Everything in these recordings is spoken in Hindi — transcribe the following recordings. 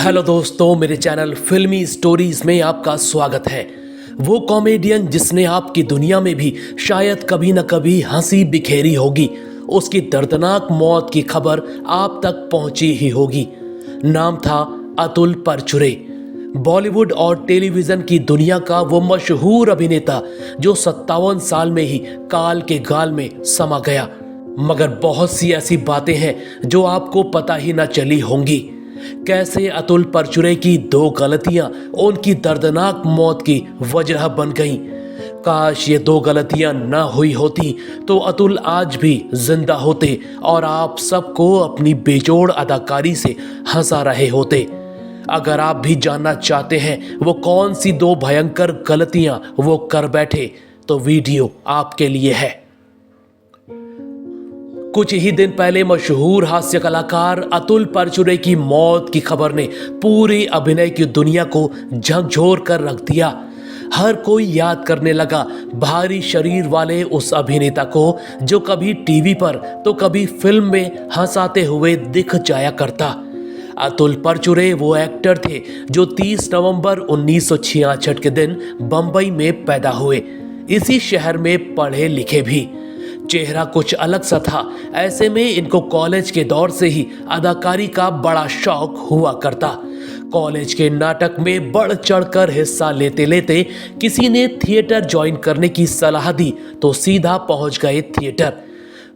हेलो दोस्तों, मेरे चैनल फिल्मी स्टोरीज में आपका स्वागत है। वो कॉमेडियन जिसने आपकी दुनिया में भी शायद कभी न कभी हंसी बिखेरी होगी, उसकी दर्दनाक मौत की खबर आप तक पहुंची ही होगी। नाम था अतुल परचुरे। बॉलीवुड और टेलीविजन की दुनिया का वो मशहूर अभिनेता जो 57 साल में ही काल के गाल में समा गया। मगर बहुत सी ऐसी बातें हैं जो आपको पता ही न चली होंगी। कैसे अतुल परचुरे की 2 गलतियां उनकी दर्दनाक मौत की वजह बन गईं। काश ये 2 गलतियां न हुई होती तो अतुल आज भी जिंदा होते और आप सबको अपनी बेजोड़ अदाकारी से हंसा रहे होते। अगर आप भी जानना चाहते हैं वो कौन सी 2 भयंकर गलतियां वो कर बैठे, तो वीडियो आपके लिए है। कुछ ही दिन पहले मशहूर हास्य कलाकार अतुल परचुरे की मौत की खबर ने पूरी अभिनय की दुनिया को झकझोर कर रख दिया। हर कोई याद करने लगा भारी शरीर वाले उस अभिनेता को जो कभी टीवी पर तो कभी फिल्म में हंसाते हुए दिख जाया करता। अतुल परचुरे वो एक्टर थे जो 30 नवंबर 1966 के दिन बंबई में पैदा हुए। इसी शहर में पढ़े लिखे भी। चेहरा कुछ अलग सा था, ऐसे में इनको कॉलेज के दौर से ही अदाकारी का बड़ा शौक हुआ करता। कॉलेज के नाटक में बढ़ चढ़कर हिस्सा लेते लेते किसी ने थिएटर ज्वाइन करने की सलाह दी तो सीधा पहुंच गए थिएटर।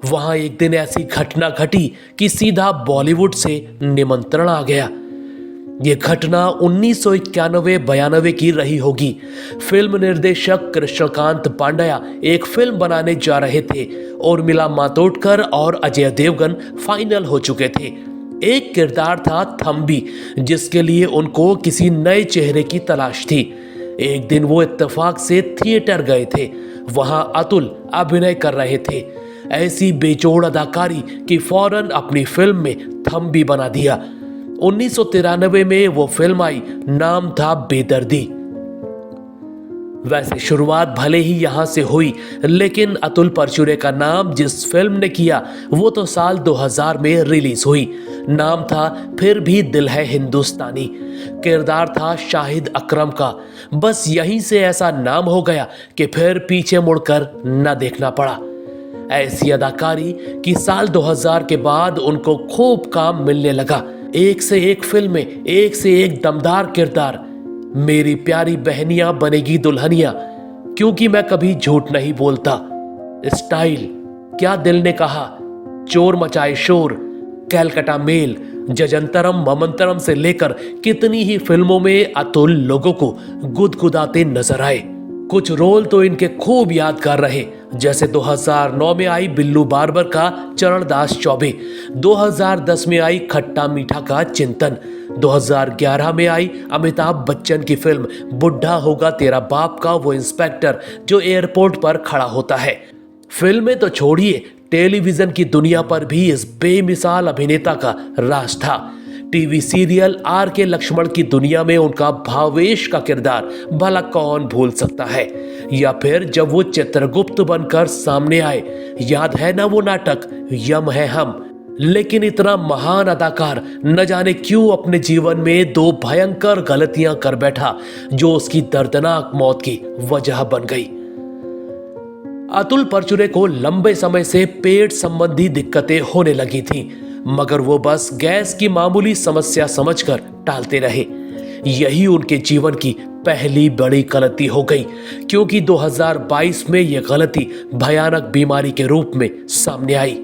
वहां एक दिन ऐसी घटना घटी कि सीधा बॉलीवुड से निमंत्रण आ गया। ये घटना 1991-92 की रही होगी। फिल्म निर्देशक कृष्णकांत पांड्या एक फिल्म बनाने जा रहे थे। उर्मिला मातोंडकर और अजय देवगन फाइनल हो चुके थे। एक किरदार था थम्बी, जिसके लिए उनको किसी नए चेहरे की तलाश थी। एक दिन वो इत्तेफाक से थिएटर गए थे। वहां अतुल अभिनय कर रहे थे। ऐसी बेजोड़ अदाकारी कि फौरन अपनी फिल्म में थम्बी बना दिया। 1993 में वो फिल्म आई, नाम था बेदर्दी। वैसे शुरुआत भले ही यहां से हुई, लेकिन अतुल परचुरे का नाम जिस फिल्म ने किया वो तो साल 2000 में रिलीज हुई। नाम था फिर भी दिल है हिंदुस्तानी। किरदार था शाहिद अकरम का। बस यहीं से ऐसा नाम हो गया कि फिर पीछे मुड़कर न देखना पड़ा। ऐसी अदाकारी कि साल 2000 के बाद उनको खूब काम मिलने लगा। एक से एक फिल्में, एक से एक दमदार किरदार। मेरी प्यारी बहनियां बनेगी दुल्हनिया, क्योंकि मैं कभी झूठ नहीं बोलता, स्टाइल, क्या दिल ने कहा, चोर मचाए शोर, कैलकाटा मेल, जजंतरम ममंतरम से लेकर कितनी ही फिल्मों में अतुल लोगों को गुदगुदाते नजर आए। कुछ रोल तो इनके खूब यादगार रहे, जैसे 2009 में आई बिल्लू बार्बर का चरणदास चौबे, 2010 में आई खट्टा मीठा का चिंतन, 2011 में आई अमिताभ बच्चन की फिल्म बुढ़ा होगा तेरा बाप का वो इंस्पेक्टर जो एयरपोर्ट पर खड़ा होता है। फिल्में तो छोड़िए, टेलीविजन की दुनिया पर भी इस बेमिसाल अभिनेता का राज था। टीवी सीरियल आर के लक्ष्मण की दुनिया में उनका भावेश का किरदार भला कौन भूल सकता है। या फिर जब वो चित्रगुप्त बनकर सामने आए, याद है ना वो नाटक यम है हम। लेकिन इतना महान अदाकार न जाने क्यों अपने जीवन में 2 भयंकर गलतियां कर बैठा जो उसकी दर्दनाक मौत की वजह बन गई। अतुल परचुरे को लंबे समय से पेट संबंधी दिक्कतें होने लगी थीं, मगर वो बस गैस की मामूली समस्या समझकर टालते रहे। यही उनके जीवन की पहली बड़ी गलती हो गई, क्योंकि 2022 में यह गलती भयानक बीमारी के रूप में सामने आई।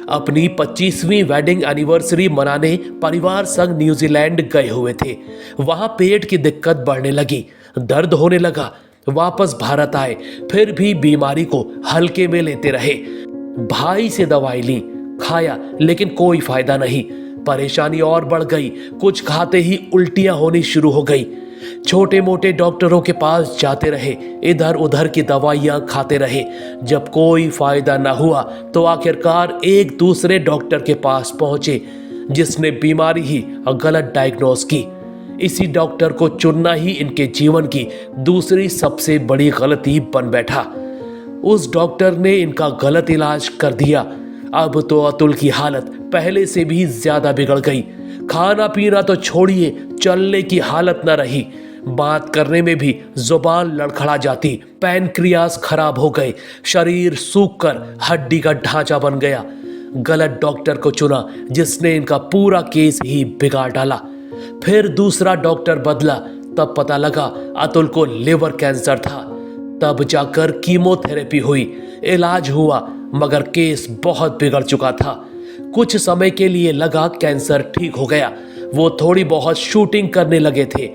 अपनी 25वीं वेडिंग एनिवर्सरी मनाने परिवार संग न्यूजीलैंड गए हुए थे। वहां पेट की दिक्कत बढ़ने लगी, दर्द होने लगा। वापस भारत आए, फिर भी बीमारी को हल्के में लेते रहे। भाई से दवाई ली, खाया, लेकिन कोई फायदा नहीं। परेशानी और बढ़ गई। कुछ खाते ही उल्टियां होनी शुरू हो गई। छोटे मोटे डॉक्टरों के पास जाते रहे, इधर उधर की दवाइयां खाते रहे। जब कोई फायदा ना हुआ तो आखिरकार एक दूसरे डॉक्टर के पास पहुंचे, जिसने बीमारी ही गलत डायग्नोस की। इसी डॉक्टर को चुनना ही इनके जीवन की दूसरी सबसे बड़ी गलती बन बैठा। उस डॉक्टर ने इनका गलत इलाज कर दिया। अब तो अतुल की हालत पहले से भी ज्यादा बिगड़ गई। खाना पीना तो छोड़िए, चलने की हालत न रही। बात करने में भी जुबान लड़खड़ा जाती। पैनक्रियास खराब हो गए, शरीर सूख कर हड्डी का ढांचा बन गया। गलत डॉक्टर को चुना जिसने इनका पूरा केस ही बिगाड़ डाला। फिर दूसरा डॉक्टर बदला, तब पता लगा अतुल को लिवर कैंसर था। तब जाकर कीमोथेरेपी हुई, इलाज हुआ, मगर केस बहुत बिगड़ चुका था। कुछ समय के लिए लगा कैंसर ठीक हो गया। वो थोड़ी बहुत शूटिंग करने लगे थे,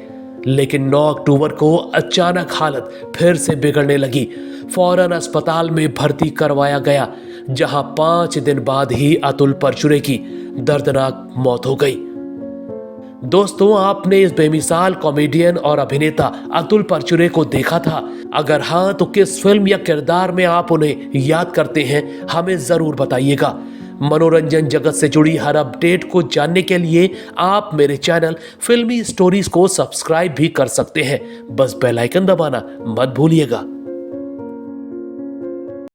लेकिन 9 अक्टूबर को अचानक हालत फिर से बिगड़ने लगी। फौरन अस्पताल में भर्ती करवाया गया, जहां 5 दिन बाद ही अतुल परचुरे की दर्दनाक मौत हो गई। दोस्तों, आपने इस बेमिसाल कॉमेडियन और अभिनेता अतुल परचुरे को देखा था? अगर हाँ, तो किस फिल्म या किरदार में आप उन्हें याद करते हैं, हमें जरूर बताइएगा। मनोरंजन जगत से जुड़ी हर अपडेट को जानने के लिए आप मेरे चैनल फिल्मी स्टोरीज को सब्सक्राइब भी कर सकते हैं। बस बेल आइकन दबाना मत भूलिएगा।